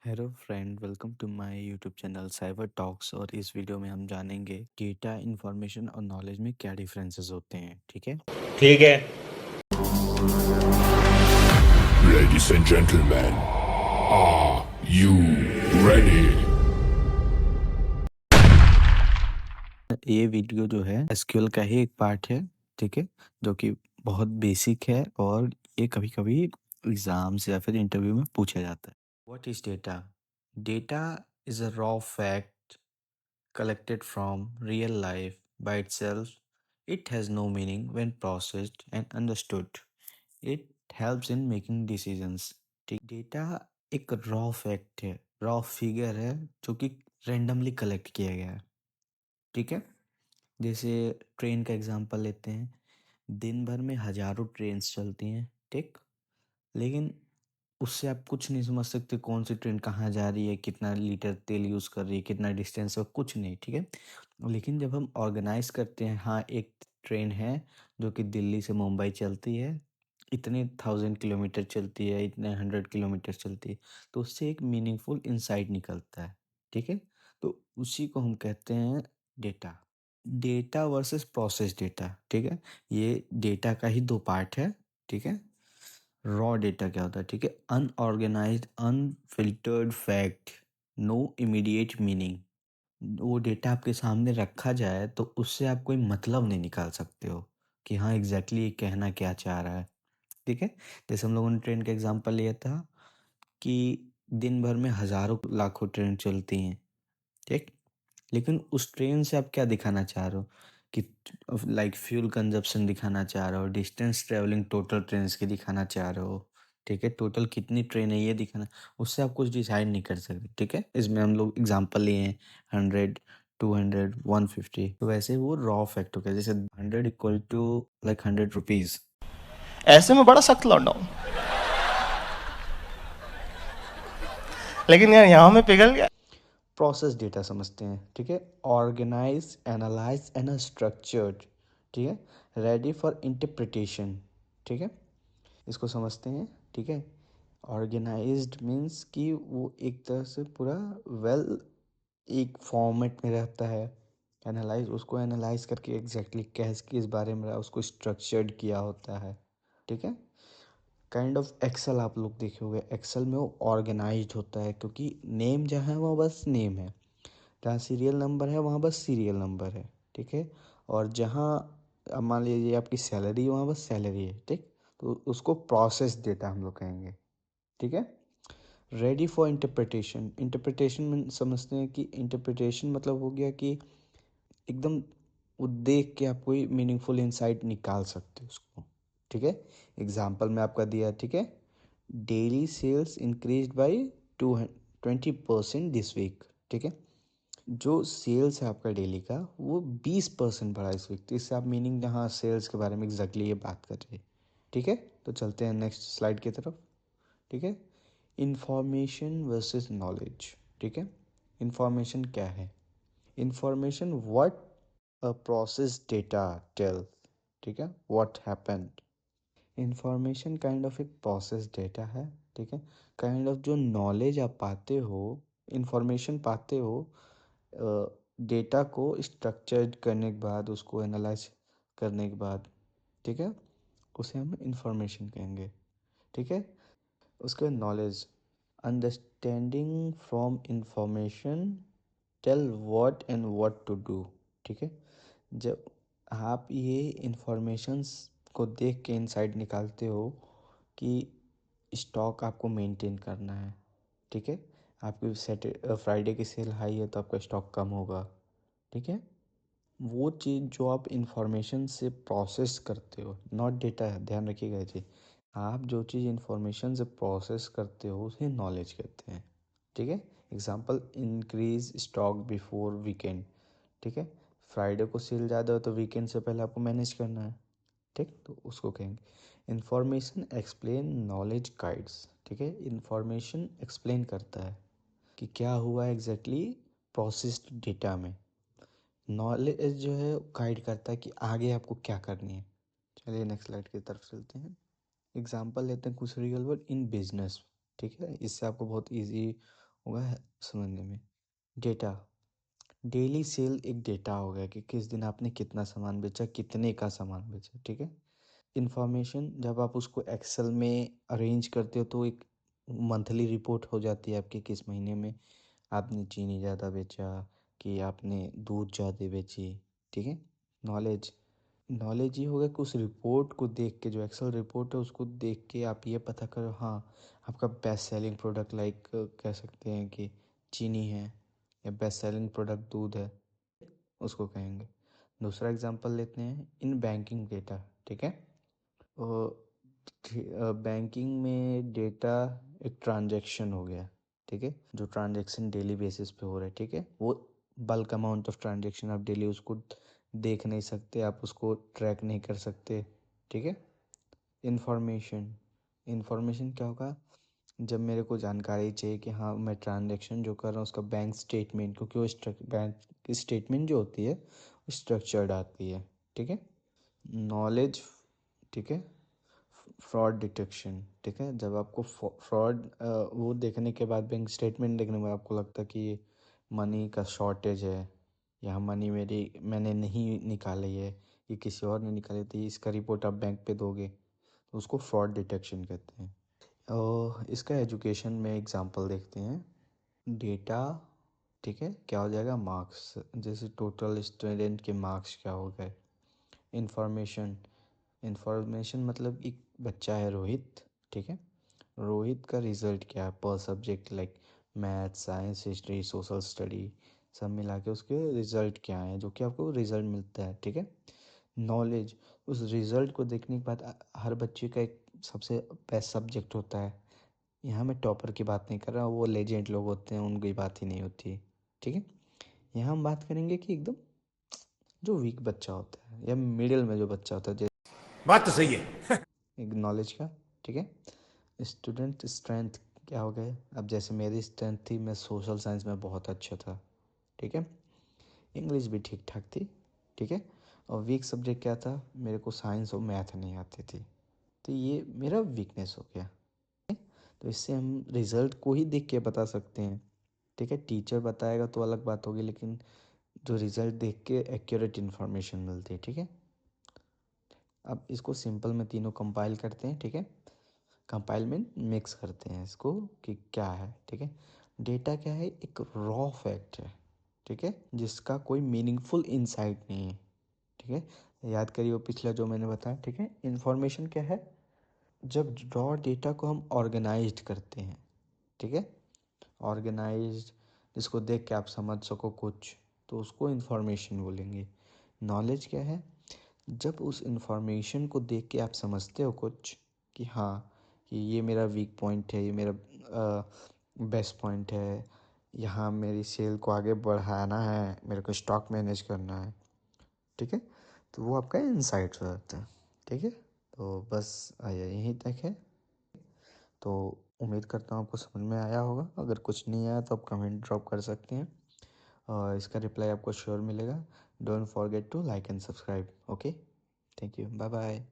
Hello friend, welcome to my YouTube channel Cyber Talks. और इस video में हम जानेंगे डेटा, इंफॉर्मेशन और नॉलेज में क्या डिफरेंसेस होते हैं। ठीक है। ठीक है। Ladies and gentlemen, are you ready? ये वीडियो जो है एसक्यूएल का ही एक पार्ट है। ठीक है, जो कि बहुत बेसिक है और ये कभी कभी एग्जाम्स या फिर इंटरव्यू में पूछा जाता है। What is data? Data is a raw fact collected from real life by itself. It has no meaning when processed and understood. It helps in making decisions. ठीक, डेटा एक रॉ फैक्ट है, raw figure है जो कि randomly collect किया गया है। ठीक है। जैसे ट्रेन का एग्जांपल लेते हैं। दिन भर में हजारों ट्रेन्स चलती हैं। ठीक, लेकिन उससे आप कुछ नहीं समझ सकते कौन सी ट्रेन कहाँ जा रही है, कितना लीटर तेल यूज़ कर रही है, कितना डिस्टेंस है, कुछ नहीं। ठीक है। लेकिन जब हम ऑर्गेनाइज करते हैं, हाँ एक ट्रेन है जो कि दिल्ली से मुंबई चलती है, इतने 1000 किलोमीटर चलती है, इतने 100 किलोमीटर चलती है, तो उससे एक मीनिंगफुल इंसाइट निकलता है। ठीक है। तो उसी को हम कहते हैं data. Data versus process data. ठीक है। ये डेटा का ही दो पार्ट है। ठीक है। रॉ डेटा क्या होता है? ठीक है, unorganised unfiltered fact, no immediate meaning. वो डेटा आपके सामने रखा जाए तो उससे आप कोई मतलब नहीं निकाल सकते हो कि हाँ एग्जैक्टली ये कहना क्या चाह रहा है। ठीक है। जैसे हम लोगों ने ट्रेन का एग्जांपल लिया था कि दिन भर में हजारों लाखों ट्रेन चलती हैं। ठीक, लेकिन उस ट्रेन से आप क्या दिखाना चाह रहे हो कि लाइक फ्यूल कंजप्शन दिखाना चाह रहे हो, डिस्टेंस ट्रेवलिंग टोटल ट्रेन की दिखाना चाह रहे हो। ठीक है, टोटल कितनी ट्रेन है ये दिखाना, उससे आप कुछ डिसाइड नहीं कर सकते। ठीक है, इसमें हम लोग एग्जांपल लिए हैं 100, 200, 150। तो वैसे वो रॉ फैक्ट हो गया। जैसे 100 इक्वल टू लाइक 100 रुपीज। ऐसे में बड़ा सख्त लौंडा हूं, लेकिन यार यहाँ में पिघल गया। प्रोसेस डेटा समझते हैं। ठीक है, ऑर्गेनाइज, एनालाइज एंड स्ट्रक्चर्ड। ठीक है, रेडी फॉर इंटरप्रिटेशन। ठीक है, इसको समझते हैं। ठीक है, ऑर्गेनाइज्ड मीन्स कि वो एक तरह से पूरा वेल एक फॉर्मेट में रहता है। एनालाइज, उसको एनालाइज करके एग्जैक्टली कैसे किस बारे में रहा, उसको स्ट्रक्चर्ड किया होता है। ठीक है, काइंड ऑफ एक्सेल आप लोग देखे होंगे, एक्सेल में वो ऑर्गेनाइज्ड होता है क्योंकि नेम जहाँ है वहाँ बस नेम है, जहाँ सीरियल नंबर है वहाँ बस सीरियल नंबर है। ठीक है, और जहाँ अब मान लीजिए आपकी सैलरी है वहाँ बस सैलरी है। ठीक, तो उसको प्रोसेस डेटा हम लोग कहेंगे। ठीक है, रेडी फॉर इंटरप्रिटेशन। इंटरप्रिटेशन में समझते हैं कि इंटरप्रिटेशन मतलब हो गया कि एकदम वो देख के आप कोई मीनिंगफुल इंसाइट निकाल सकते हो उसको। ठीक है, एग्जाम्पल में आपका दिया। ठीक है, daily sales increase by 20% this week. ठीक है, जो सेल्स है आपका डेली का वो 20% बढ़ा इस वीक। तो इससे आप मीनिंग जहाँ सेल्स के बारे में एग्जैक्टली ये बात कर रहे हैं। ठीक है, तो चलते हैं नेक्स्ट स्लाइड की तरफ। ठीक है, इंफॉर्मेशन वर्सेस नॉलेज। ठीक है, इंफॉर्मेशन क्या है? Information what a process data tell. ठीक है, what happened. Information kind of एक प्रोसेस डेटा है। ठीक है, काइंड ऑफ जो नॉलेज आप पाते हो, इंफॉर्मेशन पाते हो डेटा को स्ट्रक्चर्ड करने के बाद, उसको एनालाइज करने के बाद। ठीक है, उसे हम इंफॉर्मेशन कहेंगे। ठीक है, उसके बाद knowledge, understanding from information tell what and what to do. ठीक है, जब आप ये इंफॉर्मेशंस को देख के इंसाइट निकालते हो कि स्टॉक आपको मेंटेन करना है। ठीक है, आपकी फ्राइडे की सेल हाई है तो आपका स्टॉक कम होगा। ठीक है, वो चीज़ जो आप इंफॉर्मेशन से प्रोसेस करते हो, नॉट डेटा है, ध्यान रखिएगा ये चीज़। आप जो चीज़ इंफॉर्मेशन से प्रोसेस करते हो उसे नॉलेज कहते हैं। ठीक है, example increase stock before weekend. ठीक है, फ्राइडे को सेल ज़्यादा हो तो वीकेंड से पहले आपको मैनेज करना है। ठीक, तो उसको कहेंगे इंफॉर्मेशन एक्सप्लेन नॉलेज गाइड्स। ठीक है, इंफॉर्मेशन एक्सप्लेन करता है कि क्या हुआ एग्जैक्टली प्रोसेस्ड डेटा में। नॉलेज जो है गाइड करता है कि आगे आपको क्या करनी है। चलिए नेक्स्ट स्लाइड की तरफ चलते हैं। एग्जांपल लेते हैं कुछ रियल वर्ड इन बिजनेस। ठीक है, इससे आपको बहुत इजी होगा समझने में। डेटा, डेली सेल एक डेटा हो गया कि किस दिन आपने कितना सामान बेचा, कितने का सामान बेचा, ठीक है। इन्फॉर्मेशन जब आप उसको एक्सेल में अरेंज करते हो तो एक मंथली रिपोर्ट हो जाती है आपकी, किस महीने में आपने चीनी ज़्यादा बेचा कि आपने दूध ज़्यादा बेची, ठीक है। नॉलेज, नॉलेज ये होगा कि उस रिपोर्ट को देख के, जो एक्सेल रिपोर्ट है उसको देख के आप ये पता करो हाँ आपका बेस्ट सेलिंग प्रोडक्ट लाइक कह सकते हैं कि चीनी है, या बेस्ट सेलिंग प्रोडक्ट दूध है, उसको कहेंगे। दूसरा एग्जांपल लेते हैं इन बैंकिंग डेटा, ठीक है। बैंकिंग में डेटा एक ट्रांजैक्शन हो गया, ठीक है, जो ट्रांजैक्शन डेली बेसिस पे हो रहा है, ठीक है। वो बल्क अमाउंट ऑफ ट्रांजैक्शन, आप डेली उसको देख नहीं सकते, आप उसको ट्रैक नहीं कर सकते, ठीक है। इंफॉर्मेशन, इंफॉर्मेशन क्या होगा, जब मेरे को जानकारी चाहिए कि हाँ मैं ट्रांजैक्शन जो कर रहा हूँ उसका बैंक स्टेटमेंट, क्योंकि वो बैंक की स्टेटमेंट जो होती है वो स्ट्रक्चर्ड आती है, ठीक है। नॉलेज, ठीक है। फ्रॉड डिटेक्शन, ठीक है, जब आपको फ्रॉड वो देखने के बाद, बैंक स्टेटमेंट देखने के बाद आपको लगता है कि ये मनी का शॉर्टेज है, या मनी मैंने नहीं निकाली है, ये किसी और ने निकाली थी, इसका रिपोर्ट आप बैंक पे दोगे, तो उसको फ्रॉड डिटेक्शन कहते हैं। और इसका एजुकेशन में एग्जांपल देखते हैं। डेटा, ठीक है, क्या हो जाएगा, मार्क्स, जैसे टोटल स्टूडेंट के मार्क्स क्या हो गए। इंफॉर्मेशन, इंफॉर्मेशन मतलब एक बच्चा है रोहित, ठीक है, रोहित का रिजल्ट क्या है पर subject like math, science, history, social study, सब मिला के उसके रिजल्ट क्या है, जो कि आपको रिजल्ट मिलता है, ठीक है। नॉलेज, उस रिजल्ट को देखने के बाद हर बच्चे का एक सबसे बेस्ट सब्जेक्ट होता है। यहाँ मैं टॉपर की बात नहीं कर रहा, वो लेजेंड लोग होते हैं उनकी बात ही नहीं होती, ठीक है। यहाँ हम बात करेंगे कि एकदम जो वीक बच्चा होता है या मिडिल में जो बच्चा होता है, बात तो सही है। एक नॉलेज का, ठीक है। स्टूडेंट स्ट्रेंथ क्या हो गए, अब जैसे मेरी स्ट्रेंथ थी, मैं सोशल साइंस में बहुत अच्छा था, ठीक है। इंग्लिश भी ठीक ठाक थी, ठीक है। और वीक सब्जेक्ट क्या था, मेरे को साइंस और मैथ नहीं आती थी, तो ये मेरा वीकनेस हो गया। तो इससे हम रिजल्ट को ही देख के बता सकते हैं, ठीक है। टीचर बताएगा तो अलग बात होगी, लेकिन जो रिजल्ट देख के एक्यूरेट इन्फॉर्मेशन मिलती है, ठीक है। अब इसको सिंपल में तीनों कंपाइल करते हैं, ठीक है। कंपाइल में मिक्स करते हैं इसको कि क्या है, ठीक है। डेटा क्या है, एक रॉ फैक्ट है, ठीक है, जिसका कोई मीनिंगफुल इंसाइट नहीं है, ठीक है। याद करिए वो पिछला जो मैंने बताया, ठीक है। इंफॉर्मेशन क्या है, जब रॉ डेटा को हम ऑर्गेनाइज्ड करते हैं, ठीक है, ऑर्गेनाइज्ड, जिसको देख के आप समझ सको कुछ, तो उसको इन्फॉर्मेशन बोलेंगे। नॉलेज क्या है, जब उस इन्फॉर्मेशन को देख के आप समझते हो कुछ कि हाँ कि ये मेरा वीक पॉइंट है, ये मेरा बेस्ट पॉइंट है, यहाँ मेरी सेल को आगे बढ़ाना है, मेरे को स्टॉक मैनेज करना है, ठीक है। तो वो आपका इंसाइट हो जाता है, ठीक है। तो बस आया यहीं तक है। तो उम्मीद करता हूँ आपको समझ में आया होगा, अगर कुछ नहीं आया तो आप कमेंट ड्रॉप कर सकते हैं, और इसका रिप्लाई आपको श्योर मिलेगा। Don't forget to like and subscribe, okay. Thank you, bye bye.